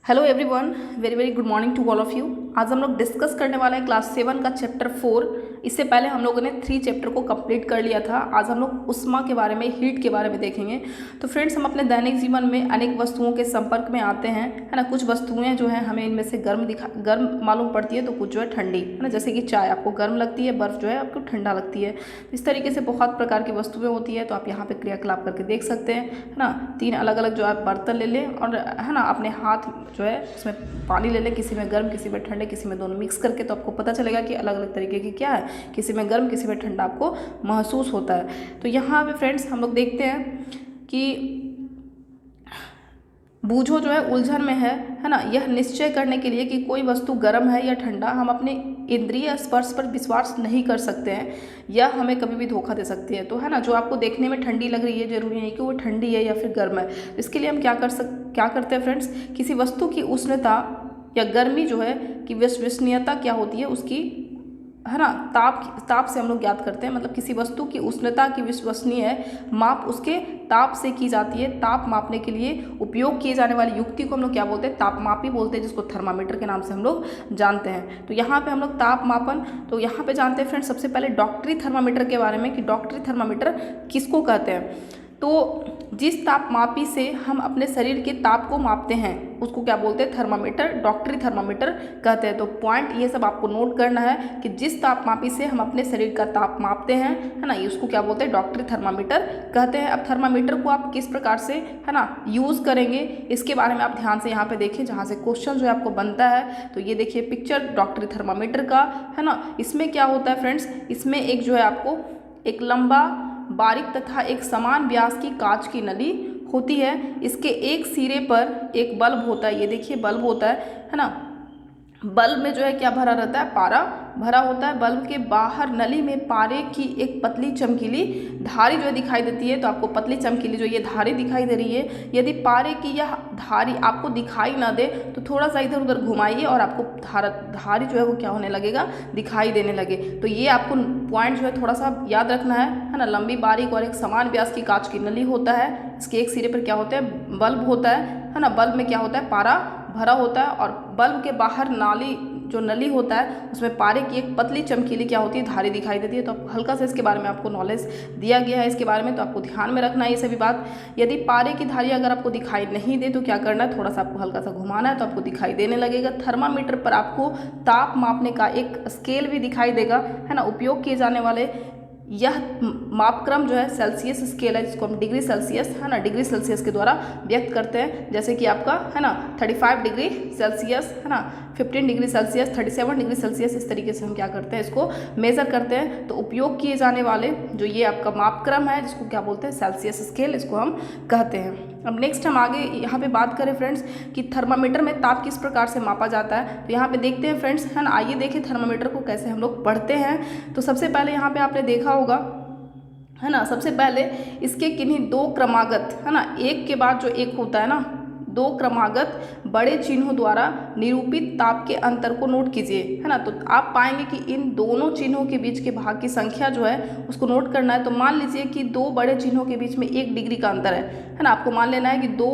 Hello everyone, very very good morning to all of you. आज हम लोग discuss करने वाले हैं क्लास 7 का चैप्टर 4। इससे पहले हम लोगों ने 3 चैप्टर को कंप्लीट कर लिया था। आज हम लोग उष्मा के बारे में, हीट के बारे में देखेंगे। तो फ्रेंड्स, हम अपने दैनिक जीवन में अनेक वस्तुओं के संपर्क में आते हैं, है ना। कुछ वस्तुएं जो हैं हमें इनमें से गर्म मालूम पड़ती है, तो कुछ जो है ठंडी, है ना। जैसे कि चाय आपको गर्म लगती है, बर्फ़ जो है आपको ठंडा लगती है। इस तरीके से बहुत प्रकार की वस्तुएं होती है। तो आप यहाँ पे क्रियाकलाप करके देख सकते हैं, है ना। 3 अलग अलग जो आप बर्तन ले लें और, है ना, अपने हाथ जो है उसमें पानी ले लें, किसी में गर्म किसी में ठंडे, किसी में दोनों मिक्स करके, तो आपको पता चलेगा कि अलग अलग तरीके की क्या है, किसी में गर्म किसी में ठंडा आपको महसूस होता है। तो यहाँ पे फ्रेंड्स हम लोग देखते हैं कि बूझो जो है उलझन में है ना। यह निश्चय करने के लिए कि कोई वस्तु गर्म है या ठंडा, हम अपने इंद्रिय स्पर्श पर विश्वास नहीं कर सकते हैं। यह हमें कभी भी धोखा दे सकती है। तो है ना, जो आपको देखने में ठंडी लग रही है, जरूरी नहीं कि वो ठंडी है या फिर गर्म है। इसके लिए हम क्या करते हैं फ्रेंड्स, किसी वस्तु की उष्णता या गर्मी जो है कि विश्वसनीयता क्या होती है उसकी, है ना, ताप से हम लोग ज्ञात करते हैं। मतलब किसी वस्तु की उष्णता की विश्वसनीय माप उसके ताप से की जाती है। ताप मापने के लिए उपयोग किए जाने वाली युक्ति को हम लोग क्या बोलते हैं, तापमापी बोलते हैं, जिसको थर्मामीटर के नाम से हम लोग जानते हैं। तो यहाँ पे हम लोग ताप मापन, तो यहाँ पे जानते हैं फ्रेंड्स सबसे पहले डॉक्टरी थर्मामीटर के बारे में कि डॉक्टरी थर्मामीटर किसको कहते हैं। तो जिस तापमापी से हम अपने शरीर के ताप को मापते हैं उसको क्या बोलते हैं, थर्मामीटर, डॉक्टरी थर्मामीटर कहते हैं। तो पॉइंट ये सब आपको नोट करना है कि जिस तापमापी से हम अपने शरीर का ताप मापते हैं, है ना, उसको क्या बोलते हैं, डॉक्टरी थर्मामीटर कहते हैं। अब थर्मामीटर को आप किस प्रकार से, है ना, यूज़ करेंगे, इसके बारे में आप ध्यान से यहाँ पे देखिए, जहाँ से क्वेश्चन जो है आपको बनता है। तो ये देखिए पिक्चर डॉक्टरी थर्मामीटर का, है ना। इसमें क्या होता है फ्रेंड्स, इसमें एक जो है आपको एक लंबा, बारीक तथा एक समान व्यास की कांच की नली होती है। इसके एक सिरे पर एक बल्ब होता है। ये देखिए बल्ब होता है ना। बल्ब में जो है क्या भरा रहता है, पारा भरा होता है। बल्ब के बाहर नली में पारे की एक पतली चमकीली धारी जो है दिखाई देती है। तो आपको पतली चमकीली जो ये धारी दिखाई दे रही है, यदि पारे की यह धारी आपको दिखाई ना दे तो थोड़ा सा इधर उधर घुमाइए और आपको धारी जो है वो क्या होने लगेगा, दिखाई देने लगे। तो ये आपको पॉइंट जो है थोड़ा सा याद रखना है ना। लंबी, बारीक और एक समान व्यास की कांच की नली होता है। इसके एक सिरे पर क्या होता है, बल्ब होता है ना। बल्ब में क्या होता है, पारा भरा होता है और बल्ब के बाहर नाली जो नली होता है उसमें पारे की एक पतली चमकीली क्या होती है, धारी दिखाई देती है। तो हल्का सा इसके बारे में आपको नॉलेज दिया गया है इसके बारे में, तो आपको ध्यान में रखना है ये सभी बात। यदि पारे की धारी अगर आपको दिखाई नहीं दे तो क्या करना है, थोड़ा सा आपको हल्का सा घुमाना है तो आपको दिखाई देने लगेगा। थर्मामीटर पर आपको ताप मापने का एक स्केल भी दिखाई देगा, है ना। उपयोग किए जाने वाले यह मापक्रम जो है सेल्सियस स्केल है, जिसको हम डिग्री सेल्सियस, है ना, डिग्री सेल्सियस के द्वारा व्यक्त करते हैं। जैसे कि आपका, है ना, 35 डिग्री सेल्सियस, है ना, 15 डिग्री सेल्सियस, 37 डिग्री सेल्सियस, इस तरीके से हम क्या करते हैं, इसको मेज़र करते हैं। तो उपयोग किए जाने वाले जो ये आपका मापक्रम है, जिसको क्या बोलते हैं, सेल्सियस स्केल, इसको हम कहते हैं। अब नेक्स्ट हम आगे यहाँ पे बात करें फ्रेंड्स कि थर्मामीटर में ताप किस प्रकार से मापा जाता है। तो यहाँ पे देखते हैं फ्रेंड्स, है ना, आइए देखें थर्मामीटर को कैसे हम लोग पढ़ते हैं। तो सबसे पहले यहाँ पे आपने देखा होगा, है ना, सबसे पहले इसके किन्हीं 2 क्रमागत, है ना, एक के बाद जो एक होता है ना, 2 क्रमागत बड़े चिन्हों द्वारा निरूपित ताप के अंतर को नोट कीजिए, है ना। तो आप पाएंगे कि इन दोनों चिन्हों के बीच के भाग की संख्या जो है उसको नोट करना है। तो मान लीजिए कि 2 बड़े चिन्हों के बीच में 1 डिग्री का अंतर है ना। आपको मान लेना है कि 2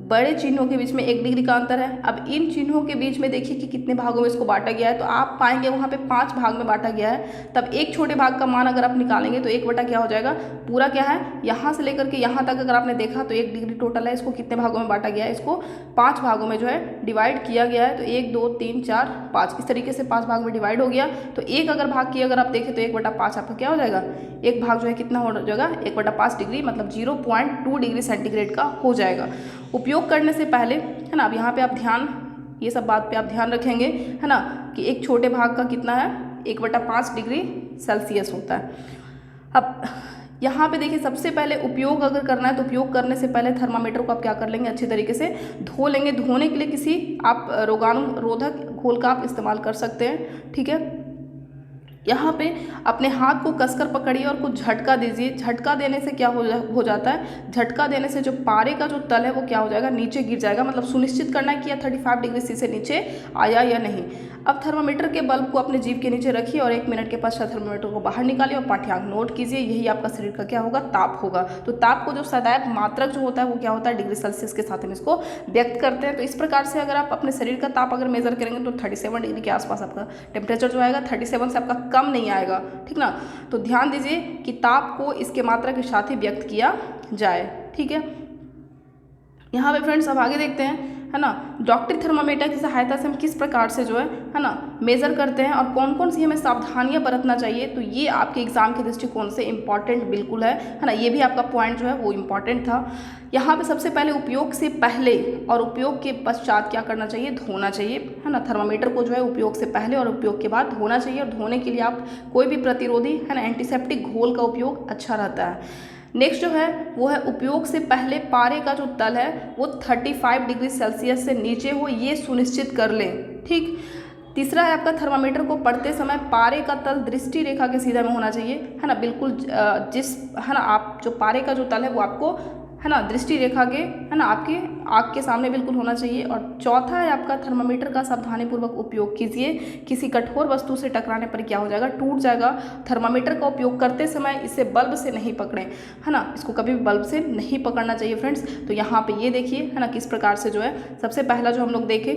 बड़े चिन्हों के बीच में 1 डिग्री का अंतर है। अब इन चिन्हों के बीच में देखिए कि कितने भागों में इसको बांटा गया है। तो आप पाएंगे वहाँ पे 5 भाग में बांटा गया है। तब एक छोटे भाग का मान अगर आप निकालेंगे तो 1 बटा क्या हो जाएगा, पूरा क्या है, यहाँ से लेकर के यहाँ तक अगर आपने देखा तो 1 डिग्री टोटल है। इसको कितने भागों में बांटा गया है, इसको 5 भागों में जो है डिवाइड किया गया है। तो 1 2 3 4 5 इस तरीके से 5 भाग में डिवाइड हो गया। तो एक अगर भाग की अगर आप देखें तो 1 बटा 5 आपका क्या हो जाएगा, एक भाग जो है कितना हो जाएगा, 1 बटा 5 डिग्री, मतलब 0.2 डिग्री सेंटीग्रेड का हो जाएगा। उपयोग करने से पहले, है ना, अब यहाँ पे आप ध्यान, ये सब बात पे आप ध्यान रखेंगे, है ना, कि एक छोटे भाग का कितना है, 1 बटा 5 डिग्री सेल्सियस होता है। अब यहाँ पे देखिए सबसे पहले उपयोग अगर करना है तो उपयोग करने से पहले थर्मामीटर को आप क्या कर लेंगे, अच्छी तरीके से धो लेंगे। धोने के लिए किसी आप रोगाणुरोधक घोल का आप इस्तेमाल कर सकते हैं, ठीक है। यहाँ पे अपने हाथ को कसकर पकड़िए और कुछ झटका दीजिए। झटका देने से क्या हो जाता है, झटका देने से जो पारे का जो तल है वो क्या हो जाएगा, नीचे गिर जाएगा। मतलब सुनिश्चित करना है कि यह 35 डिग्री सी से नीचे आया या नहीं। अब थर्मामीटर के बल्ब को अपने जीभ के नीचे रखिए और 1 मिनट के पश्चात थर्मामीटर को बाहर निकालिए और पाठ्यांक नोट कीजिए। यही आपका शरीर का क्या होगा, ताप होगा। तो ताप को जो सदैव मात्रक जो होता है वो क्या होता है, डिग्री सेल्सियस के साथ हम इसको व्यक्त करते हैं। तो इस प्रकार से अगर आप अपने शरीर का ताप अगर मेजर करेंगे तो 37 डिग्री के आसपास आपका टेम्परेचर जो आएगा, 37 से आपका कम नहीं आएगा, ठीक ना। तो ध्यान दीजिए कि ताप को इसके मात्रा के साथ ही व्यक्त किया जाए, ठीक है। यहाँ पे फ्रेंड्स अब आगे देखते हैं, है ना, डॉक्टरी थर्मामीटर की सहायता से हम किस प्रकार से जो है ना मेज़र करते हैं और कौन कौन सी हमें सावधानियां बरतना चाहिए। तो ये आपके एग्जाम के दृष्टिकोण से इम्पॉर्टेंट बिल्कुल है ना। ये भी आपका पॉइंट जो है वो इम्पॉर्टेंट था। यहाँ पे सबसे पहले उपयोग से पहले और उपयोग के पश्चात क्या करना चाहिए, धोना चाहिए, है ना। थर्मामीटर को जो है उपयोग से पहले और उपयोग के बाद धोना चाहिए। और धोने के लिए आप कोई भी प्रतिरोधी, है ना, एंटीसेप्टिक घोल का उपयोग अच्छा रहता है। नेक्स्ट जो है वो है उपयोग से पहले पारे का जो तल है वो 35 डिग्री सेल्सियस से नीचे हो, ये सुनिश्चित कर लें, ठीक। तीसरा है आपका थर्मामीटर को पढ़ते समय पारे का तल दृष्टि रेखा के सीधा में होना चाहिए, है ना, बिल्कुल जिस, है ना, आप जो पारे का जो तल है वो आपको, है ना, दृष्टि रेखा के, है ना, आपके आँख के सामने बिल्कुल होना चाहिए। और चौथा है आपका थर्मामीटर का सावधानीपूर्वक उपयोग कीजिए। किसी कठोर वस्तु से टकराने पर क्या हो जाएगा, टूट जाएगा। थर्मामीटर का उपयोग करते समय इसे बल्ब से नहीं पकड़ें, है ना, इसको कभी भी बल्ब से नहीं पकड़ना चाहिए फ्रेंड्स। तो यहाँ पे ये देखिए, है ना, किस प्रकार से जो है सबसे पहला जो हम लोग देखें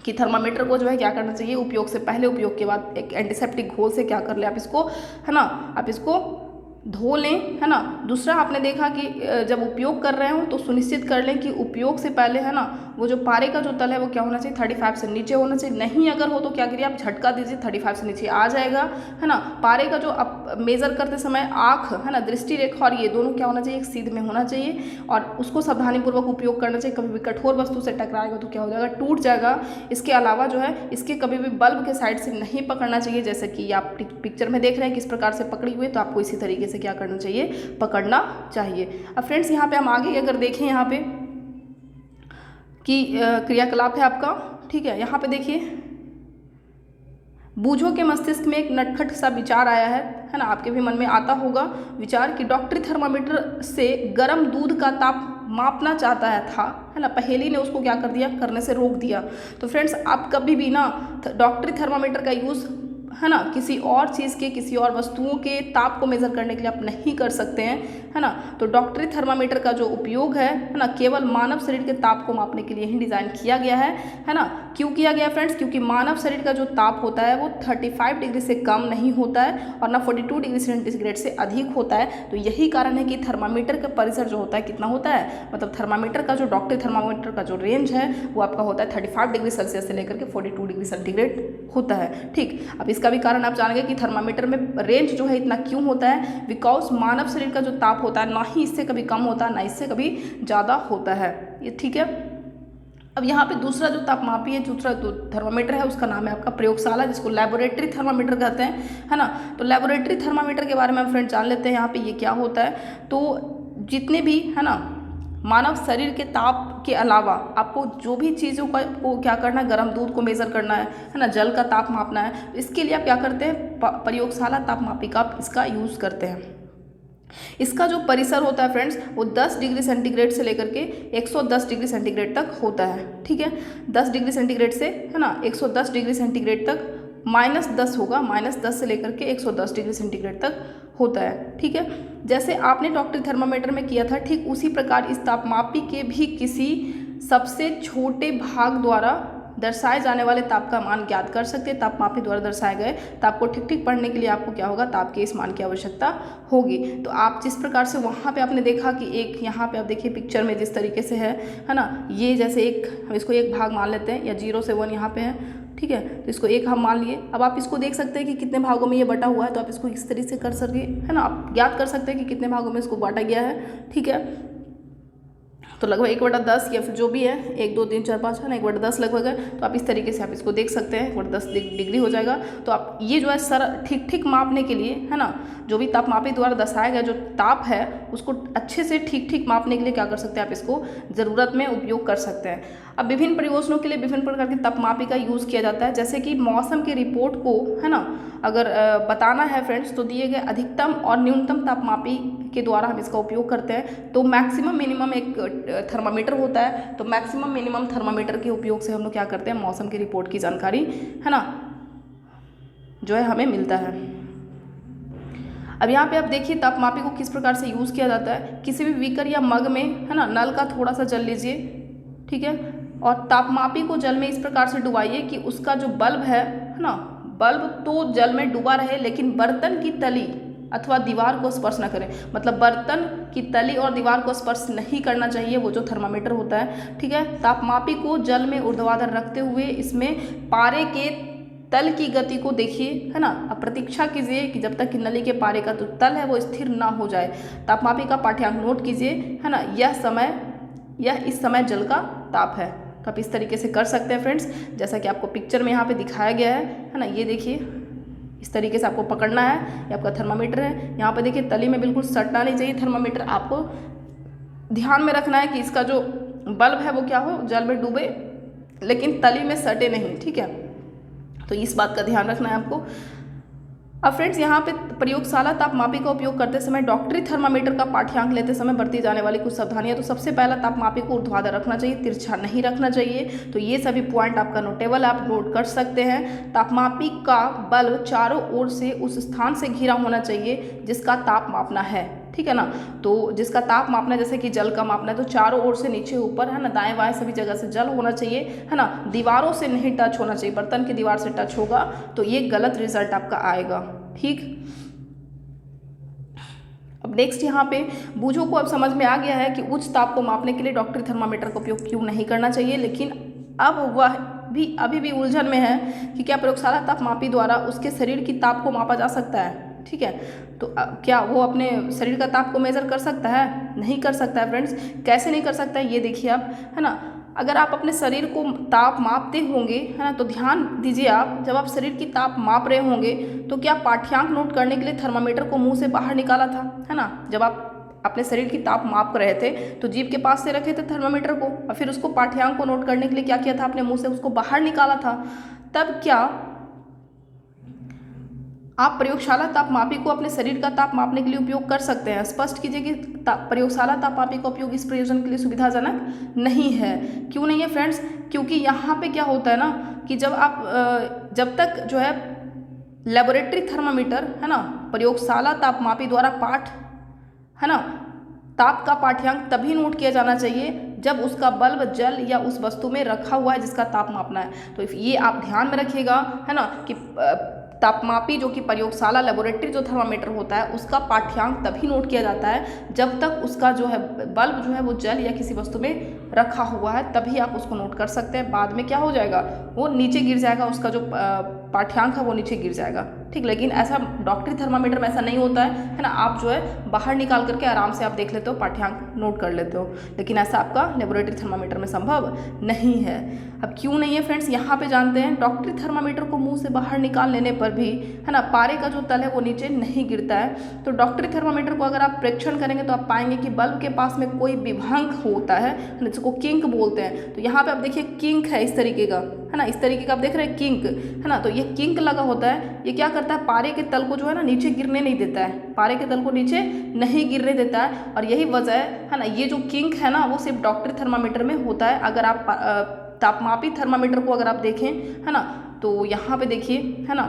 कि थर्मामीटर को जो है क्या करना चाहिए, उपयोग से पहले उपयोग के बाद एक एंटीसेप्टिक घोल से क्या कर ले आप इसको, है ना, आप इसको धो लें, है ना। दूसरा आपने देखा कि जब उपयोग कर रहे हो तो सुनिश्चित कर लें कि उपयोग से पहले, है ना, वो जो पारे का जो तल है वो क्या होना चाहिए, 35 से नीचे होना चाहिए। नहीं अगर हो तो क्या करिए आप झटका दीजिए, 35 से नीचे आ जाएगा, है ना। पारे का जो आप मेज़र करते समय आँख, है ना, दृष्टि रेखा और ये दोनों क्या होना चाहिए, एक सीध में होना चाहिए और उसको सावधानीपूर्वक उपयोग करना चाहिए। कभी भी कठोर वस्तु से टकराएगा तो क्या हो जाएगा, टूट जाएगा। इसके अलावा जो है इसके कभी भी बल्ब के साइड से नहीं पकड़ना चाहिए, जैसे कि आप पिक्चर में देख रहे हैं किस प्रकार से पकड़ी हुई है, तो आपको इसी तरीके से क्या करना चाहिए, पकड़ना चाहिए। अब फ्रेंड्स यहाँ पे हम आगे अगर देखें यहाँ पे कि क्रियाकलाप है आपका, ठीक है। यहाँ पे देखिए बूझो के मस्तिष्क में एक नटखट सा विचार आया है ना, आपके भी मन में आता होगा विचार कि डॉक्टरी थर्मामीटर से गर्म दूध का ताप मापना चाहता है ना। पहेली ने उसको क्या कर दिया, करने से रोक दिया। तो फ्रेंड्स आप कभी भी ना डॉक्टरी थर्मामीटर का यूज़, है ना, किसी और चीज़ के, किसी और वस्तुओं के ताप को मेज़र करने के लिए आप नहीं कर सकते हैं, है ना। तो डॉक्टरी थर्मामीटर का जो उपयोग है ना, केवल मानव शरीर के ताप को मापने के लिए ही डिज़ाइन किया गया है ना। क्यों किया गया फ्रेंड्स, क्योंकि मानव शरीर का जो ताप होता है वो 35 डिग्री से कम नहीं होता है और ना 42 डिग्री सेंटीग्रेड से अधिक होता है। तो यही कारण है कि थर्मामीटर का परिसर जो होता है कितना होता है, मतलब थर्मामीटर का जो डॉक्टरी थर्मामीटर का जो रेंज है वो आपका होता है 35 डिग्री सेल्सियस से लेकर के 42 डिग्री सेंटीग्रेड होता है, ठीक। अब इसका भी कारण आप जानेंगे कि थर्मामीटर में रेंज जो है इतना क्यों होता है, बिकॉज मानव शरीर का जो ताप होता है ना ही इससे कभी कम होता है ना इससे कभी ज़्यादा होता है, ये ठीक है। अब यहाँ पे दूसरा जो तापमापी है, दूसरा जो थर्मामीटर है उसका नाम है आपका प्रयोगशाला, जिसको लेबोरेटरी थर्मामीटर कहते हैं, है ना। तो लेबोरेटरी थर्मामीटर के बारे में हम फ्रेंड जान लेते हैं यहाँ पे ये क्या होता है। तो जितने भी, है ना, मानव शरीर के ताप के अलावा आपको जो भी चीज़ों का को क्या करना है, गर्म दूध को मेज़र करना है ना, जल का ताप मापना है, तो इसके लिए आप क्या करते हैं, प्रयोगशाला तापमापी का इसका यूज़ करते हैं। इसका जो परिसर होता है फ्रेंड्स वो 10 डिग्री सेंटीग्रेड से लेकर के 110 डिग्री सेंटीग्रेड तक होता है, ठीक है। 10 डिग्री सेंटीग्रेड से, है ना, 110 डिग्री सेंटीग्रेड तक, -10 होगा, -10 से लेकर के 110 डिग्री सेंटीग्रेड तक होता है, ठीक है। जैसे आपने डॉक्टरी थर्मामीटर में किया था, ठीक उसी प्रकार इस तापमापी के भी किसी सबसे छोटे भाग द्वारा दर्शाए जाने वाले ताप का मान ज्ञात कर सकते हैं। तापमापी द्वारा दर्शाए गए ताप को ठीक ठीक पढ़ने के लिए आपको क्या होगा, ताप के इस मान की आवश्यकता होगी। तो आप जिस प्रकार से वहाँ पे आपने देखा कि एक यहाँ पे आप देखिए पिक्चर में जिस तरीके से है ना, ये जैसे एक, हम इसको एक भाग मान लेते हैं, या 0 से 1 यहाँ पे है, ठीक है। तो इसको एक हम मान लिए। अब आप इसको देख सकते हैं कि कितने भागों में ये बटा हुआ है, तो आप इसको इस तरीके से कर सके, है ना, आप ज्ञात कर सकते हैं कि कितने भागों में इसको बांटा गया है, ठीक है। तो लगभग 1/10 या फिर जो भी है 1 2 3 4 5 है ना 1/10 लगभग है। तो आप इस तरीके से आप इसको देख सकते हैं 1/10 डिग्री हो जाएगा। तो आप ये जो है सर ठीक ठीक मापने के लिए है ना, जो भी तापमापी द्वारा दर्शाया गया जो ताप है उसको अच्छे से ठीक ठीक मापने के लिए क्या कर सकते हैं, आप इसको ज़रूरत में उपयोग कर सकते हैं। अब विभिन्न प्रयोजनों के लिए विभिन्न प्रकार की तापमापी का यूज़ किया जाता है। जैसे कि मौसम की रिपोर्ट को है ना अगर बताना है फ्रेंड्स, तो दिए गए अधिकतम और न्यूनतम तापमापी के द्वारा हम इसका उपयोग करते हैं। तो मैक्सिमम मिनिमम एक थर्मामीटर होता है, तो मैक्सिमम मिनिमम थर्मामीटर के उपयोग से हम लोग क्या करते हैं, मौसम की रिपोर्ट की जानकारी है ना जो है हमें मिलता है। अब यहाँ पे आप देखिए तापमापी को किस प्रकार से यूज़ किया जाता है। किसी भी बीकर या मग में है ना नल का थोड़ा सा जल लीजिए, ठीक है, और तापमापी को जल में इस प्रकार से डुबाइए कि उसका जो बल्ब है ना, बल्ब तो जल में डूबा रहे लेकिन बर्तन की तली अथवा दीवार को स्पर्श न करें। मतलब बर्तन की तली और दीवार को स्पर्श नहीं करना चाहिए, वो जो थर्मामीटर होता है, ठीक है। तापमापी को जल में ऊर्ध्वाधर रखते हुए इसमें पारे के तल की गति को देखिए, है ना। अब प्रतीक्षा कीजिए कि जब तक कि नली के पारे का जो तल है वो स्थिर ना हो जाए। तापमापी का पाठ्यांक नोट कीजिए, है ना। यह इस समय जल का ताप है। तो आप इस तरीके से कर सकते हैं फ्रेंड्स, जैसा कि आपको पिक्चर में यहाँ पे दिखाया गया है ना। ये देखिए इस तरीके से आपको पकड़ना है, ये आपका थर्मामीटर है। यहाँ पे देखिए तली में बिल्कुल सटना नहीं चाहिए थर्मामीटर। आपको ध्यान में रखना है कि इसका जो बल्ब है वो क्या हो, जल में डूबे लेकिन तली में सटे नहीं, ठीक है। तो इस बात का ध्यान रखना है आपको। अब फ्रेंड्स यहाँ पे प्रयोगशाला तापमापी का उपयोग करते समय डॉक्टरी थर्मामीटर का पाठ्यांक लेते समय बरती जाने वाली कुछ सावधानियां। तो सबसे पहला तापमापी को ऊर्ध्वाधर रखना चाहिए, तिरछा नहीं रखना चाहिए। तो ये सभी पॉइंट आपका नोटेबल आप नोट कर सकते हैं। तापमापी का बल्ब चारों ओर से उस स्थान से घिरा होना चाहिए जिसका ताप मापना है, ठीक है ना। तो जिसका ताप मापना है, जैसे कि जल का मापना है, तो चारों ओर से नीचे ऊपर है ना, दाएं बाएं सभी जगह से जल होना चाहिए, है ना। दीवारों से नहीं टच होना चाहिए, बर्तन की दीवार से टच होगा तो ये गलत रिजल्ट आपका आएगा, ठीक। अब नेक्स्ट यहाँ पे बूझों को अब समझ में आ गया है कि उच्च ताप को मापने के लिए डॉक्टरी थर्मामीटर का उपयोग क्यों नहीं करना चाहिए। लेकिन अब वह भी अभी भी उलझन में है कि क्या प्रयोगशाला तापमापी द्वारा उसके शरीर की ताप को मापा जा सकता है, ठीक है। तो क्या वो अपने शरीर का ताप को मेज़र कर सकता है? नहीं कर सकता है फ्रेंड्स। कैसे नहीं कर सकता है ये देखिए आप, है ना। अगर आप अपने शरीर को ताप मापते होंगे, है ना, तो ध्यान दीजिए आप, जब आप शरीर की ताप माप रहे होंगे तो क्या पाठ्यांक नोट करने के लिए थर्मामीटर को मुंह से बाहर निकाला था, है ना। जब आप अपने शरीर की ताप माप रहे थे तो जीभ के पास से रखे थे थर्मामीटर को और फिर उसको पाठ्यांक को नोट करने के लिए क्या किया था, अपने मुँह से उसको बाहर निकाला था। तब क्या आप प्रयोगशाला तापमापी को अपने शरीर का ताप मापने के लिए उपयोग कर सकते हैं? स्पष्ट कीजिए कि प्रयोगशाला तापमापी का उपयोग इस प्रयोजन के लिए सुविधाजनक नहीं है। क्यों नहीं है फ्रेंड्स? क्योंकि यहाँ पे क्या होता है ना कि जब तक जो है लेबोरेटरी थर्मामीटर, है ना, प्रयोगशाला तापमापी द्वारा है ना, ताप का पाठ्यांक तभी नोट किया जाना चाहिए जब उसका बल्ब जल या उस वस्तु में रखा हुआ है जिसका ताप मापना है। तो ये आप ध्यान में रखिएगा, है ना, कि तापमापी जो कि प्रयोगशाला लेबोरेटरी जो थर्मामीटर होता है उसका पाठ्यांक तभी नोट किया जाता है जब तक उसका जो है बल्ब जो है वो जल या किसी वस्तु में रखा हुआ है, तभी आप उसको नोट कर सकते हैं। बाद में क्या हो जाएगा, वो नीचे गिर जाएगा, उसका जो पाठ्यांक है वो नीचे गिर जाएगा, ठीक। लेकिन ऐसा डॉक्टरी थर्मामीटर में ऐसा नहीं होता है ना। आप जो है बाहर निकाल करके आराम से आप देख लेते हो, पाठ्यांक नोट कर लेते हो, लेकिन ऐसा आपका लेबोरेटरी थर्मामीटर में संभव नहीं है। अब क्यों नहीं है फ्रेंड्स, यहाँ पे जानते हैं। डॉक्टरी थर्मामीटर को मुंह से बाहर निकाल लेने पर भी, है ना, पारे का जो तल है वो नीचे नहीं गिरता है। तो डॉक्टरी थर्मामीटर को अगर आप प्रेक्षण करेंगे तो आप पाएंगे कि बल्ब के पास में कोई विभंग होता है, जिसको किंक बोलते हैं। तो यहाँ पे आप देखिए किंक है इस तरीके का, है ना, इस तरीके का आप देख रहे हैं किंक, है ना। तो ये किंक लगा होता है, ये क्या करता है, पारे के तल को जो है ना नीचे गिरने नहीं देता है, पारे के तल को नीचे नहीं गिरने देता है। और यही वजह है ना, ये जो किंक है ना वो सिर्फ डॉक्टरी थर्मामीटर में होता है। अगर आप तापमापी थर्मामीटर को अगर आप देखें, है ना, तो यहाँ पे देखिए, है ना,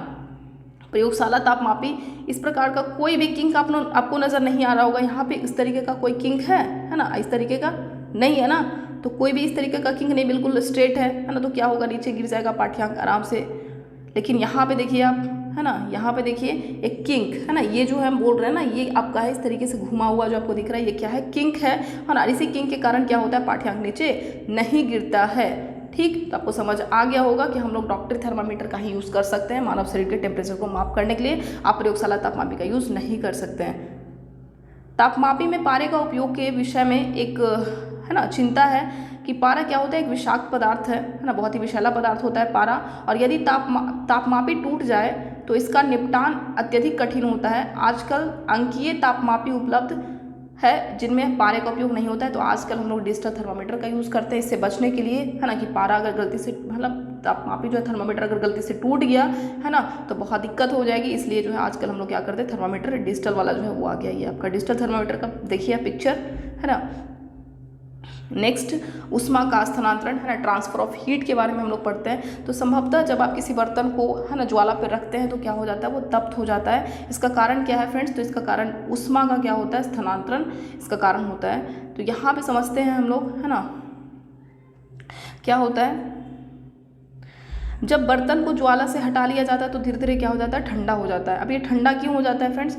प्रयोगशाला तापमापी इस प्रकार का कोई भी किंक आपको नज़र नहीं आ रहा होगा। यहाँ पे इस तरीके का कोई किंक है ना, इस तरीके का नहीं है ना। तो कोई भी इस तरीके का किंक नहीं, बिल्कुल स्ट्रेट है ना। तो क्या होगा, नीचे गिर जाएगा पाठ्यांक आराम से। लेकिन यहाँ पे देखिए आप, है ना, यहाँ पे देखिए एक किंक, है ना, ये जो है हम बोल रहे हैं ना, ये आपका है इस तरीके से घुमा हुआ जो आपको दिख रहा है, ये क्या है, किंक है। और इसी किंक के कारण क्या होता है, पाठ्यांक नीचे नहीं गिरता है, ठीक। तो आपको समझ आ गया होगा कि हम लोग डॉक्टरी थर्मामीटर का ही यूज़ कर सकते हैं मानव शरीर के टेम्परेचर को माप करने के लिए। आप प्रयोगशाला तापमापी का यूज़ नहीं कर सकते हैं। तापमापी में पारे का उपयोग के विषय में एक, है ना चिंता है कि पारा क्या होता है, एक विषाक्त पदार्थ है ना, बहुत ही विषैला पदार्थ होता है पारा, और यदि तापमापी टूट जाए तो इसका निपटान अत्यधिक कठिन होता है। आजकल अंकीय तापमापी उपलब्ध है जिनमें पारे का उपयोग नहीं होता है, तो आजकल हम लोग डिजिटल थर्मामीटर का यूज़ करते हैं इससे बचने के लिए, है ना, कि पारा अगर गलती से मतलब तापमापी जो है थर्मामीटर अगर गलती से टूट गया, है ना, तो बहुत दिक्कत हो जाएगी। इसलिए जो है आजकल हम लोग क्या करते हैं, थर्मामीटर डिजिटल वाला जो है वो आ गया। ये आपका डिजिटल थर्मामीटर का देखिए पिक्चर, है ना। नेक्स्ट ऊष्मा का स्थानांतरण, है ना, ट्रांसफर ऑफ हीट के बारे में हम लोग पढ़ते हैं। तो संभवतः जब आप किसी बर्तन को, है ना, ज्वाला पर रखते हैं तो क्या हो जाता है, वो तप्त हो जाता है। इसका कारण क्या है फ्रेंड्स, तो इसका कारण ऊष्मा का क्या होता है, स्थानांतरण इसका कारण होता है। तो यहाँ पे समझते हैं हम लोग, है ना, क्या होता है, जब बर्तन को ज्वाला से हटा लिया जाता है तो धीरे धीरे क्या हो जाता है, ठंडा हो जाता है। अब ये ठंडा क्यों हो जाता है फ्रेंड्स,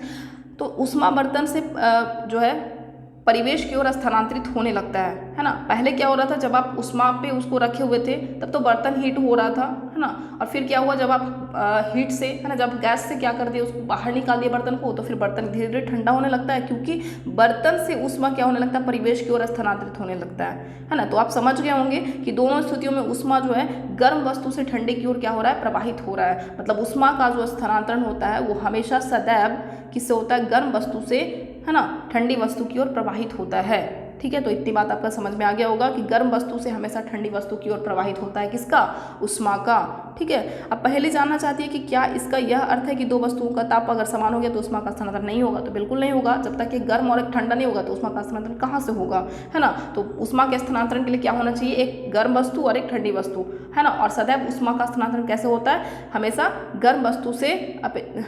तो ऊष्मा बर्तन से जो है परिवेश की ओर स्थानांतरित होने लगता है ना। पहले क्या हो रहा था, जब आप ऊष्मा पे उसको रखे हुए थे तब तो बर्तन हीट हो रहा था, है ना, और फिर क्या हुआ, जब आप हीट से, है ना, जब गैस से क्या कर दिया, उसको बाहर निकाल दिया बर्तन को, तो फिर बर्तन धीरे धीरे ठंडा होने लगता है, क्योंकि बर्तन से ऊष्मा क्या होने लगता है, परिवेश की ओर स्थानांतरित होने लगता है ना। तो आप समझ गए होंगे कि दोनों स्थितियों में ऊष्मा जो है गर्म वस्तु से ठंडे की ओर क्या हो रहा है, प्रवाहित हो रहा है। मतलब ऊष्मा का जो स्थानांतरण होता है वो हमेशा सदैव किससे होता है, गर्म वस्तु से, है ना, ठंडी वस्तु की ओर प्रवाहित होता है। ठीक है, तो इतनी बात आपका समझ में आ गया होगा कि गर्म वस्तु से हमेशा ठंडी वस्तु की ओर प्रवाहित होता है किसका, ऊष्मा का। ठीक है, अब पहले जानना चाहती है कि क्या इसका यह अर्थ है कि दो वस्तुओं का ताप अगर समान हो गया तो ऊष्मा का स्थानांतरण नहीं होगा, तो बिल्कुल नहीं होगा। जब तक ये गर्म और एक ठंडा नहीं होगा तो ऊष्मा का स्थानांतरण कहाँ से होगा, है ना। तो ऊष्मा के स्थानांतरण के लिए क्या होना चाहिए, एक गर्म वस्तु और एक ठंडी वस्तु, है ना। और सदैव ऊष्मा का स्थानांतरण कैसे होता है, हमेशा गर्म वस्तु से,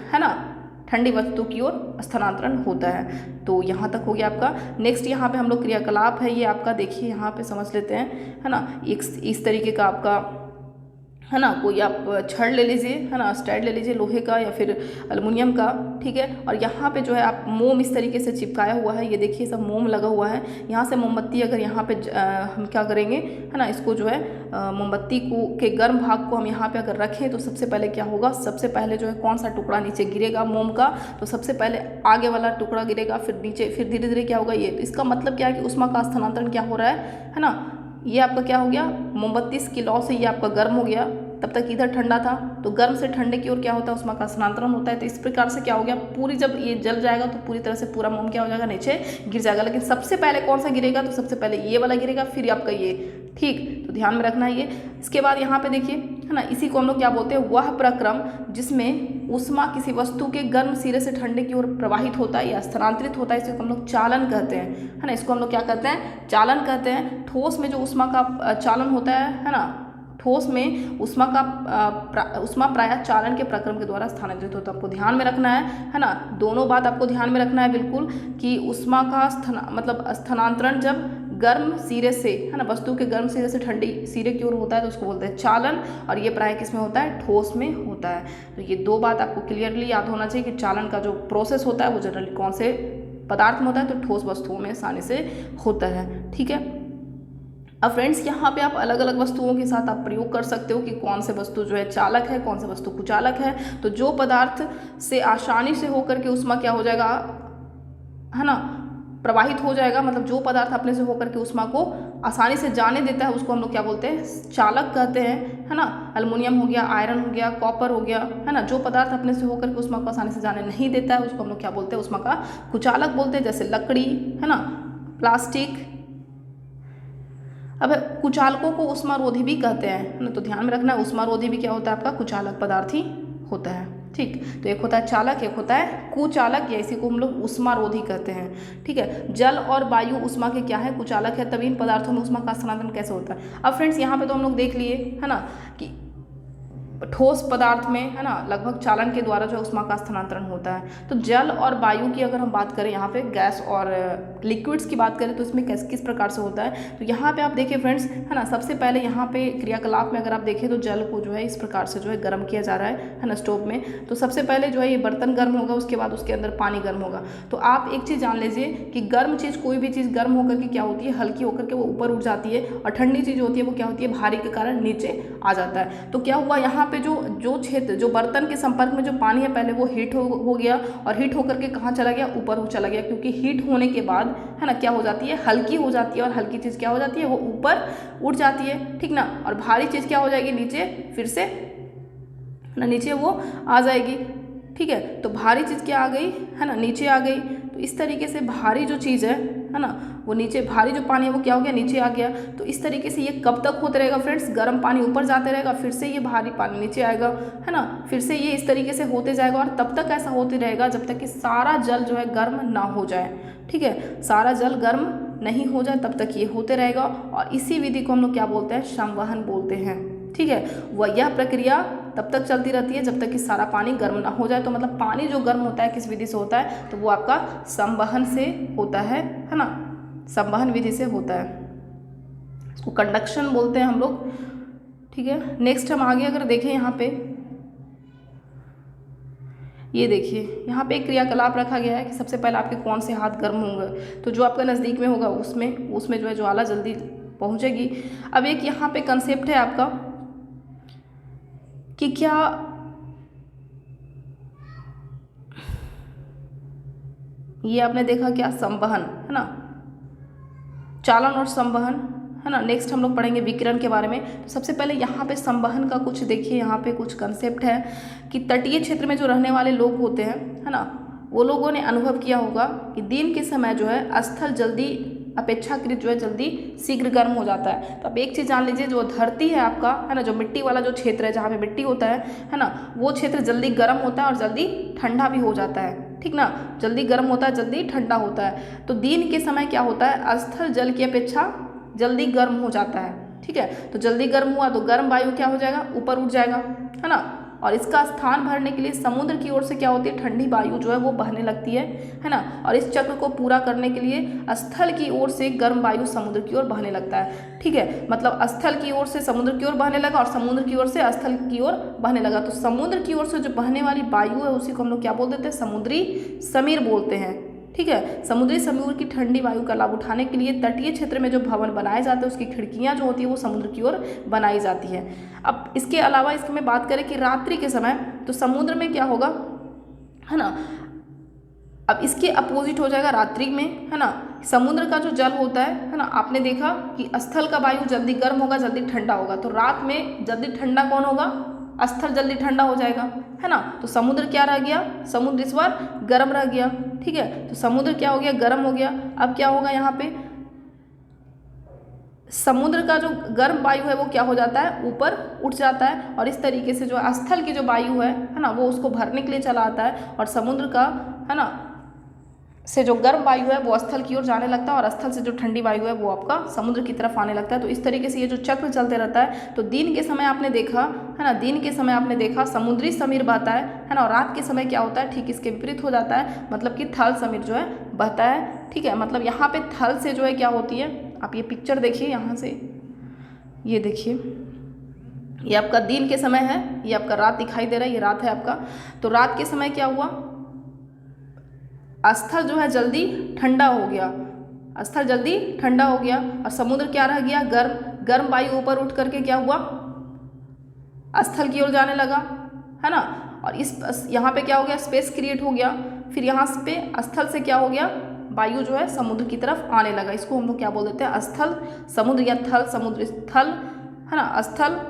है ना, ठंडी वस्तु की ओर स्थानांतरण होता है। तो यहाँ तक हो गया आपका। नेक्स्ट यहाँ पे हम लोग क्रियाकलाप है ये आपका, देखिए यहाँ पे समझ लेते हैं, है ना। एक इस तरीके का आपका, है ना, कोई आप छड़ ले लीजिए, है ना, स्टैंड ले लीजिए लोहे का या फिर एल्युमिनियम का, ठीक है। और यहाँ पे जो है आप मोम इस तरीके से चिपकाया हुआ है, ये देखिए सब मोम लगा हुआ है। यहाँ से मोमबत्ती अगर यहाँ पे हम क्या करेंगे, है ना, इसको जो है मोमबत्ती को के गर्म भाग को हम यहाँ पे अगर रखें तो सबसे पहले क्या होगा, सबसे पहले जो है कौन सा टुकड़ा नीचे गिरेगा मोम का, तो सबसे पहले आगे वाला टुकड़ा गिरेगा, फिर नीचे, फिर धीरे धीरे क्या होगा ये। तो इसका मतलब क्या है कि ऊष्मा का स्थानांतरण क्या हो रहा है ना। ये आपका क्या हो गया, मोमबत्ती की लौ से ये आपका गर्म हो गया, तब तक इधर ठंडा था, तो गर्म से ठंडे की ओर क्या होता है, ऊष्मा का स्थानांतरण होता है। तो इस प्रकार से क्या हो गया, पूरी जब ये जल जाएगा तो पूरी तरह से पूरा मोम क्या हो जाएगा, नीचे गिर जाएगा। लेकिन सबसे पहले कौन सा गिरेगा, तो सबसे पहले ये वाला गिरेगा, फिर आपका ये, ठीक, तो ध्यान में रखना है ये। इसके बाद यहाँ पे देखिए, है ना, इसी को हम लोग क्या बोलते हैं, वह प्रक्रम जिसमें ऊष्मा किसी वस्तु के गर्म सिरे से ठंडे की ओर प्रवाहित होता है या स्थानांतरित होता है, इसको हम लोग चालन कहते हैं, है ना। इसको हम लोग क्या कहते हैं, चालन कहते हैं। ठोस में जो ऊष्मा का चालन होता है ना, ठोस में ऊष्मा प्रायः चालन के प्रक्रम के द्वारा स्थानांतरित होता है। आपको ध्यान में रखना है ना, दोनों बात आपको ध्यान में रखना है बिल्कुल, कि ऊष्मा का स्थानांतरण जब गर्म सिरे से, है ना, वस्तु के गर्म सिरे से ठंडी सिरे की ओर होता है तो उसको बोलते हैं चालन, और ये प्रायः किस में होता है, ठोस में होता है। तो ये दो बात आपको क्लियरली याद होना चाहिए कि चालन का जो प्रोसेस होता है वो जनरली कौन से पदार्थ में होता है, तो ठोस वस्तुओं में आसानी से होता है। ठीक है, अब फ्रेंड्स यहाँ पे आप अलग अलग वस्तुओं के साथ आप प्रयोग कर सकते हो कि कौन से वस्तु जो है चालक है, कौन से वस्तु कुचालक है। तो जो पदार्थ से आसानी से होकर के ऊष्मा क्या हो जाएगा, है ना, प्रवाहित हो जाएगा, मतलब जो पदार्थ अपने से होकर के ऊष्मा को आसानी से जाने देता है उसको हम लोग क्या बोलते हैं, चालक कहते हैं, है ना। एल्युमिनियम हो गया, आयरन हो गया, कॉपर हो गया, है ना। जो पदार्थ अपने से होकर के ऊष्मा को आसानी से जाने नहीं देता है उसको हम लोग क्या बोलते हैं, ऊष्मा का कुचालक बोलते हैं। जैसे लकड़ी, है ना, प्लास्टिक। अब कुचालकों को ऊष्मारोधी भी कहते हैं ना, तो ध्यान में रखना है, ऊष्मारोधी भी क्या होता है, आपका कुचालक पदार्थ ही होता है। ठीक, तो एक होता है चालक, एक होता है कुचालक, या इसी को हम लोग ऊष्मारोधी कहते हैं। ठीक है, जल और वायु ऊष्मा के क्या है, कुचालक है। तभी इन पदार्थों में ऊष्मा का स्थानांतरण कैसे होता है। अब फ्रेंड्स यहाँ पे तो हम लोग देख लिए, है ना, कि ठोस पदार्थ में, है ना, लगभग चालन के द्वारा जो ऊष्मा का स्थानांतरण होता है। तो जल और वायु की अगर हम बात करें, यहाँ पे गैस और लिक्विड्स की बात करें तो इसमें किस प्रकार से होता है। तो यहाँ पे आप देखिए फ्रेंड्स, है ना, सबसे पहले यहाँ पे क्रियाकलाप में अगर आप देखें तो जल को जो है इस प्रकार से जो है गर्म किया जा रहा है ना, स्टोव में। तो सबसे पहले जो है ये बर्तन गर्म होगा, उसके बाद उसके अंदर पानी गर्म होगा। तो आप एक चीज़ जान लीजिए कि गर्म चीज़, कोई भी चीज़ गर्म होकर के क्या होती है, हल्की होकर के वो ऊपर उठ जाती है, और ठंडी चीज़ होती है वो क्या होती है, भारी के कारण नीचे आ जाता है। तो क्या हुआ यहाँ पे जो जो क्षेत्र, जो बर्तन के संपर्क में जो पानी है पहले वो हीट हो गया, और हीट होकर के कहाँ चला गया, ऊपर हो चला गया, क्योंकि हीट होने के बाद है ना क्या हो जाती है, हल्की हो जाती है, और हल्की चीज़ क्या हो जाती है, वो ऊपर उठ जाती है, ठीक ना। और भारी चीज़ क्या हो जाएगी, नीचे फिर से ना नीचे वो आ जाएगी, ठीक है। तो भारी चीज़ क्या आ गई है ना, नीचे आ गई। तो इस तरीके से भारी जो चीज़ है ना, वो नीचे, भारी जो पानी है वो क्या हो गया, नीचे आ गया। तो इस तरीके से ये कब तक होता रहेगा फ्रेंड्स, गर्म पानी ऊपर जाते रहेगा, फिर से ये भारी पानी नीचे आएगा, है ना, फिर से ये इस तरीके से होते जाएगा, और तब तक ऐसा होते रहेगा जब तक कि सारा जल जो है गर्म ना हो जाए, ठीक है। सारा जल गर्म नहीं हो जाए तब तक ये होते रहेगा, और इसी विधि को हम लोग क्या बोलते हैं, संवहन बोलते हैं, ठीक है। वह यह प्रक्रिया तब तक चलती रहती है जब तक कि सारा पानी गर्म ना हो जाए। तो मतलब पानी जो गर्म होता है किस विधि से होता है, तो वो आपका संवहन से होता है ना, संवहन विधि से होता है, इसको कंडक्शन बोलते हैं हम लोग, ठीक है। नेक्स्ट हम आगे अगर देखें यहाँ पे, ये देखिए यहाँ पे एक क्रियाकलाप रखा गया है कि सबसे पहले आपके कौन से हाथ गर्म होंगे, तो जो आपका नज़दीक में होगा उसमें जो है ज्वाला जल्दी पहुँचेगी। अब एक यहाँ पे कंसेप्ट है आपका कि क्या ये आपने देखा क्या, संवहन है ना, चालन और संवहन है ना। नेक्स्ट हम लोग पढ़ेंगे विकिरण के बारे में। तो सबसे पहले यहाँ पे संवहन का कुछ देखिए, यहाँ पे कुछ कंसेप्ट है कि तटीय क्षेत्र में जो रहने वाले लोग होते हैं है ना, वो लोगों ने अनुभव किया होगा कि दिन के समय जो है स्थल जल्दी अपेक्षाकृत जो है जल्दी शीघ्र गर्म हो जाता है। तो अब एक चीज़ जान लीजिए, जो धरती है आपका है ना, जो मिट्टी वाला जो क्षेत्र है जहाँ पे मिट्टी होता है ना, वो क्षेत्र जल्दी गर्म होता है और जल्दी ठंडा भी हो जाता है, ठीक ना। जल्दी गर्म होता है, जल्दी ठंडा होता है। तो दिन के समय क्या होता है, स्थल जल की अपेक्षा जल्दी गर्म हो जाता है, ठीक है। तो जल्दी गर्म हुआ तो गर्म वायु क्या हो जाएगा, ऊपर उठ जाएगा, है ना। और इसका स्थान भरने के लिए समुद्र की ओर से क्या होती है, ठंडी वायु जो है वो बहने लगती है ना। और इस चक्र को पूरा करने के लिए स्थल की ओर से गर्म वायु समुद्र की ओर बहने लगता है, ठीक है। मतलब स्थल की ओर से समुद्र की ओर बहने लगा, और समुद्र की ओर से स्थल की ओर बहने लगा। तो समुद्र की ओर से जो बहने वाली वायु है उसी को हम लोग क्या बोल देते हैं, समुद्री समीर बोलते हैं, ठीक है। समुद्री समीर की ठंडी वायु का लाभ उठाने के लिए तटीय क्षेत्र में जो भवन बनाए जाते हैं उसकी खिड़कियां जो होती है वो समुद्र की ओर बनाई जाती है। अब इसके अलावा इसकी में बात करें कि रात्रि के समय तो समुद्र में क्या होगा, है ना। अब इसके अपोजिट हो जाएगा रात्रि में, है ना। समुद्र का जो जल होता है ना, आपने देखा कि स्थल का वायु जल्दी गर्म होगा, जल्दी ठंडा होगा। तो रात में जल्दी ठंडा कौन होगा, स्थल जल्दी ठंडा हो जाएगा, है ना। तो समुद्र क्या रह गया, समुद्र इस बार गर्म रह गया, ठीक है। तो समुद्र क्या हो गया, गर्म हो गया। अब क्या होगा यहाँ पे, समुद्र का जो गर्म वायु है वो क्या हो जाता है, ऊपर उठ जाता है, और इस तरीके से जो स्थल की जो वायु है ना, वो उसको भरने के लिए चला आता है, और समुद्र का है ना से जो गर्म वायु है वो स्थल की ओर जाने लगता है, और स्थल से जो ठंडी वायु है वो आपका समुद्र की तरफ आने लगता है। तो इस तरीके से ये जो चक्र चलते रहता है। तो दिन के समय आपने देखा है ना, दिन के समय आपने देखा समुद्री समीर बहता है ना, और रात के समय क्या होता है, ठीक इसके विपरीत हो जाता है, मतलब कि थल समीर जो है बहता है, ठीक है। मतलब यहाँ पे थल से जो है क्या होती है, आप ये पिक्चर देखिए यहाँ से, ये देखिए, ये आपका दिन के समय है, ये आपका रात दिखाई दे रहा है, ये रात है आपका। तो रात के समय क्या हुआ, स्थल जो है जल्दी ठंडा हो गया, स्थल जल्दी ठंडा हो गया, और समुद्र क्या रह गया, गर्म वायु ऊपर उठ करके क्या हुआ, स्थल की ओर जाने लगा, है ना। और इस यहाँ पे क्या हो गया, स्पेस क्रिएट हो गया। फिर यहाँ पे स्थल से क्या हो गया, वायु जो है समुद्र की तरफ आने लगा। इसको हम लोग क्या बोल देते हैं, स्थल समुद्र या थल समुद्र थल, है ना, स्थल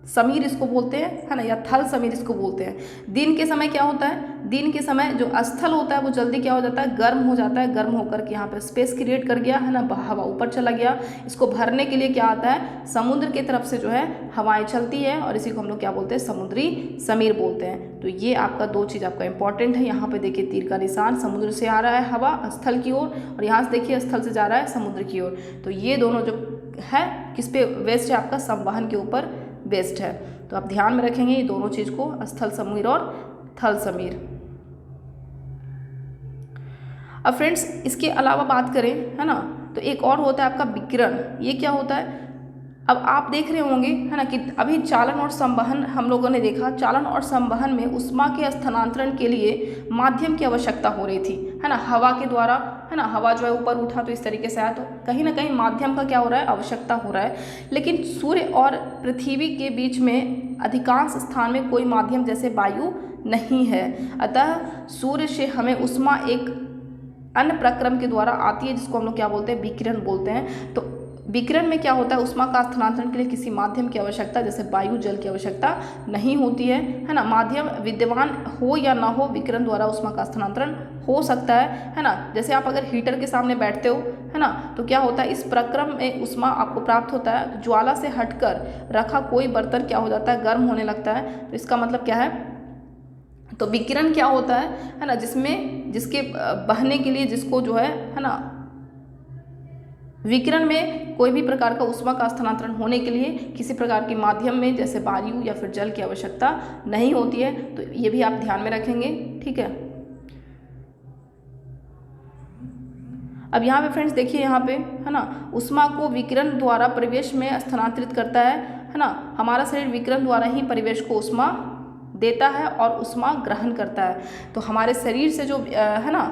समीर इसको बोलते हैं, है ना, या थल समीर इसको बोलते हैं। दिन के समय क्या होता है, दिन के समय जो स्थल होता है वो जल्दी क्या हो जाता है, गर्म हो जाता है। गर्म होकर के यहाँ पे स्पेस क्रिएट कर गया, है ना, हवा ऊपर चला गया। इसको भरने के लिए क्या आता है, समुद्र की तरफ से जो है हवाएं चलती है, और इसी को हम लोग क्या बोलते हैं, समुद्री समीर बोलते हैं। तो ये आपका दो चीज़ आपका इंपॉर्टेंट है। यहाँ पे देखिए तीर का निशान, समुद्र से आ रहा है हवा स्थल की ओर, और यहाँ से देखिए स्थल से जा रहा है समुद्र की ओर। तो ये दोनों जो है किस पे बेस्ड है, आपका संवहन के ऊपर बेस्ड है। तो आप ध्यान में रखेंगे ये दोनों चीज़ को, स्थल समीर और थल समीर। अब फ्रेंड्स इसके अलावा बात करें, है ना, तो एक और होता है आपका विकिरण। ये क्या होता है, अब आप देख रहे होंगे है ना कि अभी चालन और संवहन हम लोगों ने देखा, चालन और संवहन में ऊष्मा के स्थानांतरण के लिए माध्यम की आवश्यकता हो रही थी, है ना, हवा के द्वारा, है ना, हवा जो है ऊपर उठा तो इस तरीके से आया, तो कहीं ना कहीं माध्यम का क्या हो रहा है, आवश्यकता हो रहा है। लेकिन सूर्य और पृथ्वी के बीच में अधिकांश स्थान में कोई माध्यम जैसे वायु नहीं है, अतः सूर्य से हमें ऊष्मा एक अन्य प्रक्रम के द्वारा आती है, जिसको हम लोग क्या बोलते हैं, विकिरण बोलते हैं। तो विकिरण में क्या होता है, ऊष्मा का स्थानांतरण के लिए किसी माध्यम की आवश्यकता जैसे वायु जल की आवश्यकता नहीं होती है ना। माध्यम विद्यमान हो या ना हो, विकिरण द्वारा ऊष्मा का स्थानांतरण हो सकता है ना। जैसे आप अगर हीटर के सामने बैठते हो, है ना, तो क्या होता है, इस प्रक्रम में ऊष्मा आपको प्राप्त होता है, ज्वाला से हटकर रखा कोई बर्तन क्या हो जाता है, गर्म होने लगता है। तो इसका मतलब क्या है, तो विकिरण क्या होता है ना, जिसके बहने के लिए, जिसको जो है ना, विकिरण में कोई भी प्रकार का ऊष्मा का स्थानांतरण होने के लिए किसी प्रकार के माध्यम में जैसे वायु या फिर जल की आवश्यकता नहीं होती है। तो ये भी आप ध्यान में रखेंगे, ठीक है। अब यहाँ पे फ्रेंड्स देखिए, यहाँ पे है ना, ऊष्मा को विकिरण द्वारा परिवेश में स्थानांतरित करता है ना। हमारा शरीर विकिरण द्वारा ही परिवेश को ऊष्मा देता है और ऊष्मा ग्रहण करता है। तो हमारे शरीर से जो है ना,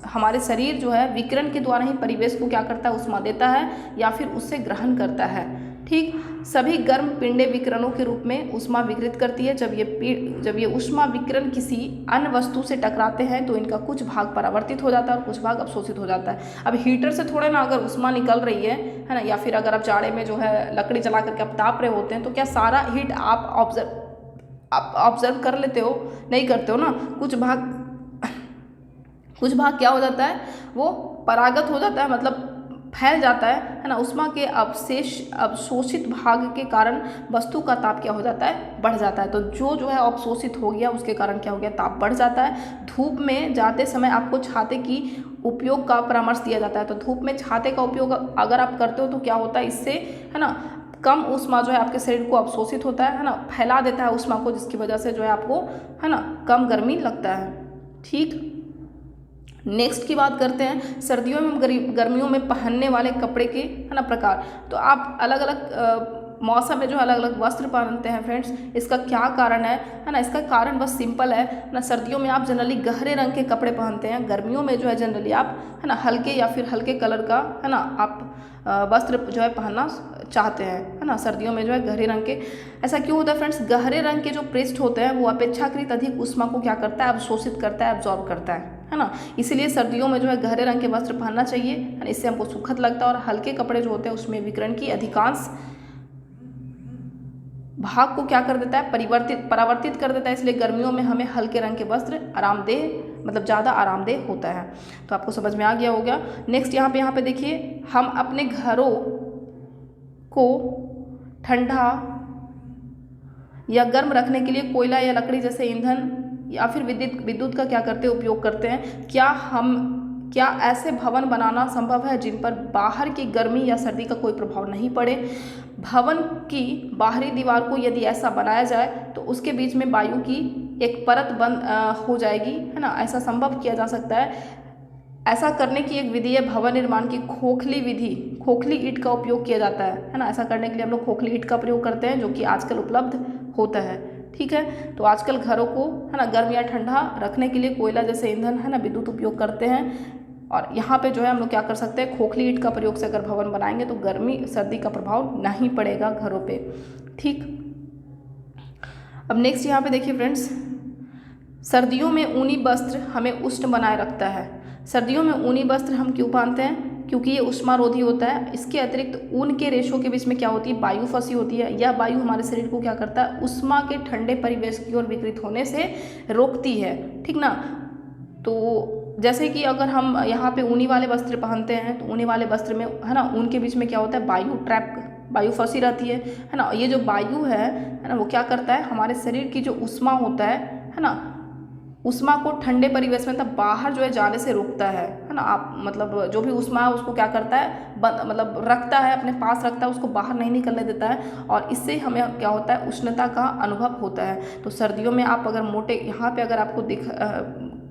हमारे शरीर जो है विकिरण के द्वारा ही परिवेश को क्या करता है, ऊष्मा देता है या फिर उससे ग्रहण करता है, ठीक। सभी गर्म पिंडे विकिरणों के रूप में ऊष्मा विकिरित करती है। जब ये ऊष्मा विकिरण किसी अन्य वस्तु से टकराते हैं तो इनका कुछ भाग परावर्तित हो जाता है और कुछ भाग अवशोषित हो जाता है। अब हीटर से थोड़े ना अगर ऊष्मा निकल रही है ना, या फिर अगर आप जाड़े में जो है लकड़ी जला करके आप ताप रहे होते हैं, तो क्या सारा हीट आप ऑब्जर्व कर लेते हो, नहीं करते हो ना। कुछ भाग क्या हो जाता है, वो परागत हो जाता है, मतलब फैल जाता है ना। ऊष्मा के अवशोषित भाग के कारण वस्तु का ताप क्या हो जाता है, बढ़ जाता है। तो जो है अवशोषित हो गया, उसके कारण क्या हो गया, ताप बढ़ जाता है। धूप में जाते समय आपको छाते की उपयोग का परामर्श दिया जाता है। तो धूप में छाते का उपयोग अगर आप करते हो तो क्या होता है, इससे है ना कम ऊष्मा जो है आपके शरीर को अवशोषित होता है ना, फैला देता है ऊष्मा को, जिसकी वजह से जो है आपको है ना कम गर्मी लगता है, ठीक। नेक्स्ट की बात करते हैं, सर्दियों में गर्मियों में पहनने वाले कपड़े के है ना प्रकार। तो आप अलग अलग मौसम में जो अलग अलग वस्त्र पहनते हैं फ्रेंड्स, इसका क्या कारण है ना। इसका कारण बस सिंपल है ना। सर्दियों में आप जनरली गहरे रंग के कपड़े पहनते हैं, गर्मियों में जो है जनरली आप है ना हल्के या फिर हल्के कलर का है ना आप वस्त्र जो है पहनना चाहते हैं, है ना। सर्दियों में जो है गहरे रंग के, ऐसा क्यों होता है फ्रेंड्स, गहरे रंग के जो पृष्ठ होते हैं वो अपेक्षाकृत अधिक ऊष्मा को क्या करता है, अवशोषित करता है, एब्जॉर्ब करता है ना। इसीलिए सर्दियों में जो है गहरे रंग के वस्त्र पहनना चाहिए, इससे हमको सुखद लगता है। और हल्के कपड़े जो होते हैं उसमें विकिरण की अधिकांश भाग को क्या कर देता है, परावर्तित कर देता है। इसलिए गर्मियों में हमें हल्के रंग के वस्त्र आरामदेह, मतलब ज़्यादा आरामदेह होता है। तो आपको समझ में आ गया होगा। नेक्स्ट यहाँ पे देखिए, हम अपने घरों को ठंडा या गर्म रखने के लिए कोयला या लकड़ी जैसे ईंधन या फिर विद्युत का क्या करते हैं, उपयोग करते हैं। क्या ऐसे भवन बनाना संभव है जिन पर बाहर की गर्मी या सर्दी का कोई प्रभाव नहीं पड़े। भवन की बाहरी दीवार को यदि ऐसा बनाया जाए तो उसके बीच में वायु की एक परत बंद हो जाएगी, है ना। ऐसा संभव किया जा सकता है। ऐसा करने की एक विधि है भवन निर्माण की खोखली विधि। खोखली ईंट का उपयोग किया जाता है ना। ऐसा करने के लिए हम लोग खोखली ईंट का प्रयोग करते हैं, जो कि आजकल उपलब्ध होता है, ठीक है। तो आजकल घरों को है ना गर्म या ठंडा रखने के लिए कोयला जैसे ईंधन है ना विद्युत उपयोग करते हैं। और यहाँ पे जो है हम लोग क्या कर सकते हैं, खोखली ईंट का प्रयोग से अगर भवन बनाएंगे तो गर्मी सर्दी का प्रभाव नहीं पड़ेगा घरों पे, ठीक। अब नेक्स्ट यहाँ पे देखिए फ्रेंड्स, सर्दियों में ऊनी वस्त्र हमें उष्ण बनाए रखता है। सर्दियों में ऊनी वस्त्र हम क्यों पहनते हैं, क्योंकि ये उष्मारोधी होता है। इसके अतिरिक्त ऊन के रेशों के बीच में क्या होती है, वायु फंसी होती है। यह वायु हमारे शरीर को क्या करता है, उष्मा के ठंडे परिवेश की ओर विकृत होने से रोकती है, ठीक ना। तो जैसे कि अगर हम यहाँ पे ऊनी वाले वस्त्र पहनते हैं तो ऊनी वाले वस्त्र में है ना ऊन के बीच में क्या होता है, वायु फंसी रहती है ना। ये जो वायु है ना वो क्या करता है, हमारे शरीर की जो उष्मा होता है ना, उष्मा को ठंडे परिवेश में मतलब बाहर जो है जाने से रोकता है ना। आप मतलब जो भी उष्मा है उसको क्या करता है, मतलब रखता है, अपने पास रखता है, उसको बाहर नहीं निकलने देता है। और इससे हमें क्या होता है, उष्णता का अनुभव होता है। तो सर्दियों में आप अगर मोटे, यहाँ पे अगर आपको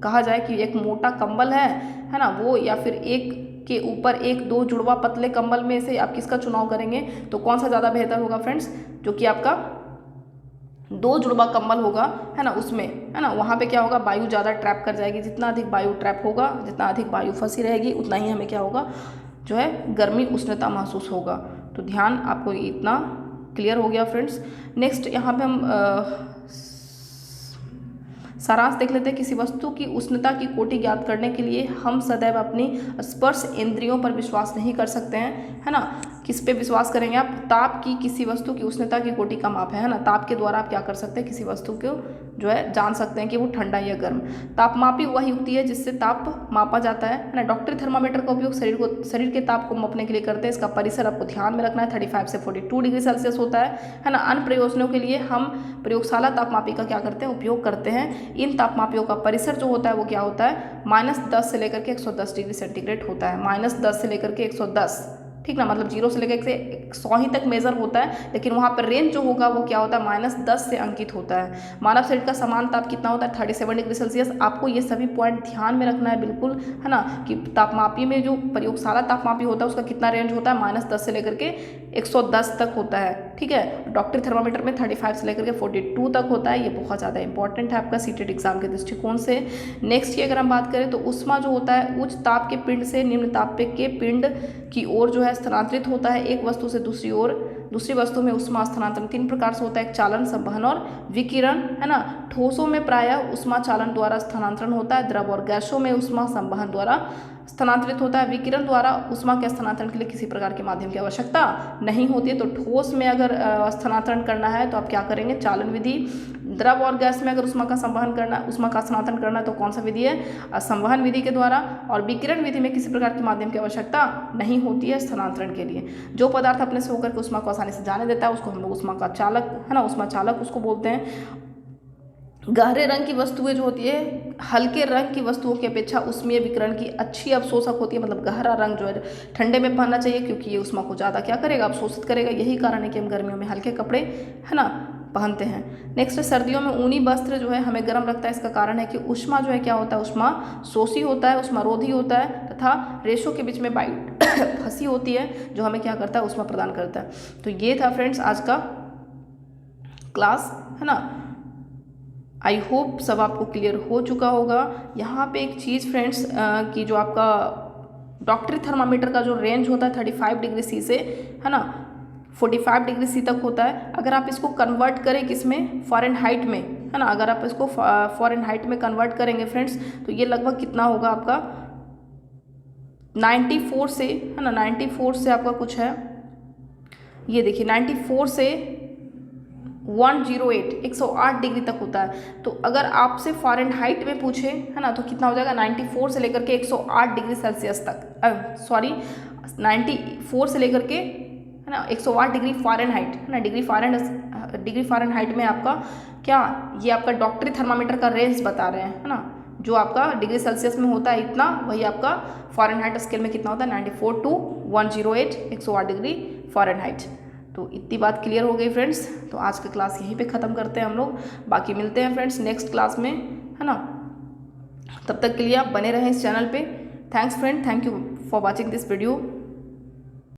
कहा जाए कि एक मोटा कंबल है ना वो, या फिर एक के ऊपर एक दो जुड़वा पतले कंबल में से आप किसका चुनाव करेंगे? तो कौन सा ज़्यादा बेहतर होगा फ्रेंड्स? जो कि आपका दो जुड़वा कंबल होगा, है ना, उसमें, है ना, वहाँ पे क्या होगा, वायु ज़्यादा ट्रैप कर जाएगी। जितना अधिक वायु ट्रैप होगा, जितना अधिक वायु फंसी रहेगी, उतना ही हमें क्या होगा, जो है गर्मी उष्णता महसूस होगा। तो ध्यान, आपको इतना क्लियर हो गया फ्रेंड्स। नेक्स्ट यहाँ पे हम सारांश देख लेते हैं। किसी वस्तु की उष्णता की कोटि ज्ञात करने के लिए हम सदैव अपनी स्पर्श इंद्रियों पर विश्वास नहीं कर सकते हैं, है ना। किस पे विश्वास करेंगे आप? ताप की किसी वस्तु की उष्णता की कोटि का माप है ना। ताप के द्वारा आप क्या कर सकते हैं, किसी वस्तु को जो है जान सकते हैं कि वो ठंडा या गर्म। तापमापी वह युक्ति है जिससे ताप मापा जाता है ना। डॉक्टरी थर्मामीटर का उपयोग शरीर के ताप को मापने के लिए करते हैं। इसका परिसर आपको ध्यान में रखना है, 35 से 42 डिग्री सेल्सियस होता है ना। अन्य प्रयोजनों के लिए हम प्रयोगशाला तापमापी का क्या करते हैं, उपयोग करते हैं। इन तापमापियों का परिसर जो होता है वो क्या होता है, -10 से लेकर के 110 डिग्री सेंटीग्रेड होता है। -10 से लेकर के 110, ठीक ना, मतलब 0 से लेकर के 100 ही तक मेजर होता है, लेकिन वहाँ पर रेंज जो होगा वो क्या होता है, -10 से अंकित होता है। मानव शरीर का समान ताप कितना होता है, 37 डिग्री सेल्सियस। आपको ये सभी पॉइंट ध्यान में रखना है बिल्कुल, है ना, कि तापमापी में जो प्रयोगशाला तापमापी होता है उसका कितना रेंज होता है, -10 से लेकर के 110 तक होता है, ठीक है। डॉक्टरी थर्मामीटर में 35 से लेकर के 42 तक होता है। ये बहुत ज़्यादा इंपॉर्टेंट है आपका सीटेट एग्जाम के दृष्टिकोण से। नेक्स्ट की अगर हम बात करें तो ऊष्मा जो होता है उच्च ताप के पिंड से निम्न ताप के पिंड की ओर जो है स्थानांतरित होता है, एक वस्तु से दूसरी ओर। दूसरी वस्तु में ऊष्मा स्थानांतरण 3 प्रकार से होता है, एक चालन, संवहन और विकिरण, है ना। ठोसों में प्रायः ऊष्मा चालन द्वारा स्थानांतरण होता है। द्रव और गैसों में ऊष्मा संवहन द्वारा स्थानांतरित होता है। विकिरण द्वारा ऊष्मा के स्थानांतरण के लिए किसी प्रकार के माध्यम की आवश्यकता नहीं होती है। तो ठोस में अगर स्थानांतरण करना है तो आप क्या करेंगे, चालन विधि। द्रव और गैस में अगर ऊष्मा का संवहन करना, ऊष्मा का स्थानांतरण करना है तो कौन सा विधि है, संवहन विधि के द्वारा। और विकिरण विधि में किसी प्रकार के माध्यम की आवश्यकता नहीं होती है स्थानांतरण के लिए। जो पदार्थ अपने से होकर के ऊष्मा को आसानी से जाने देता है उसको हम लोग ऊष्मा का चालक, है ना, ऊष्मा चालक उसको बोलते हैं। गहरे रंग की वस्तुएं जो होती है हल्के रंग की वस्तुओं की अपेक्षा ऊष्मीय विकिरण की अच्छी अवशोषक होती है। मतलब गहरा रंग जो है ठंडे में पहनना चाहिए क्योंकि ये ऊष्मा को ज़्यादा क्या करेगा, अवशोषित करेगा। यही कारण है कि हम गर्मियों में हल्के कपड़े, है ना, पहनते हैं। नेक्स्ट, सर्दियों में ऊनी वस्त्र जो है हमें गर्म रखता है। इसका कारण है कि ऊष्मा जो है क्या होता है, ऊष्मा शोषी होता है, ऊष्मा रोधी होता है तथा रेशों के बीच में वायु फंसी होती है जो हमें क्या करता है, ऊष्मा प्रदान करता है। तो ये था फ्रेंड्स आज का क्लास, है ना। आई होप सब आपको क्लियर हो चुका होगा। यहाँ पे एक चीज़ फ्रेंड्स कि जो आपका डॉक्टरी थर्मामीटर का जो रेंज होता है 35 डिग्री सी से, है ना, 45 डिग्री सी तक होता है। अगर आप इसको कन्वर्ट करें किसमें, फ़ारेनहाइट में, है ना, अगर आप इसको फ़ारेनहाइट में कन्वर्ट करेंगे फ्रेंड्स तो ये लगभग कितना होगा आपका 94 से, है ना, 94 से आपका कुछ है, ये देखिए 94 से 108 108 डिग्री तक होता है। तो अगर आपसे फ़ारेनहाइट में पूछे, है ना, तो कितना हो जाएगा 94 से लेकर के 108 डिग्री सेल्सियस तक, सॉरी 94 से लेकर के, है ना, 108 डिग्री फ़ारेनहाइट, है ना, डिग्री फ़ारेनहाइट में आपका क्या, ये आपका डॉक्टरी थर्मामीटर का रेंज बता रहे हैं, है ना। जो आपका डिग्री सेल्सियस में होता है इतना, वही आपका फ़ारेनहाइट स्केल में कितना होता है 94 to 108 108 डिग्री फ़ारेनहाइट। तो इतनी बात क्लियर हो गई फ्रेंड्स। तो आज का क्लास यहीं पे ख़त्म करते हैं हम लोग। बाकी मिलते हैं फ्रेंड्स नेक्स्ट क्लास में, है ना। तब तक के लिए आप बने रहें इस चैनल पे। Thanks friend, thank you for watching this video.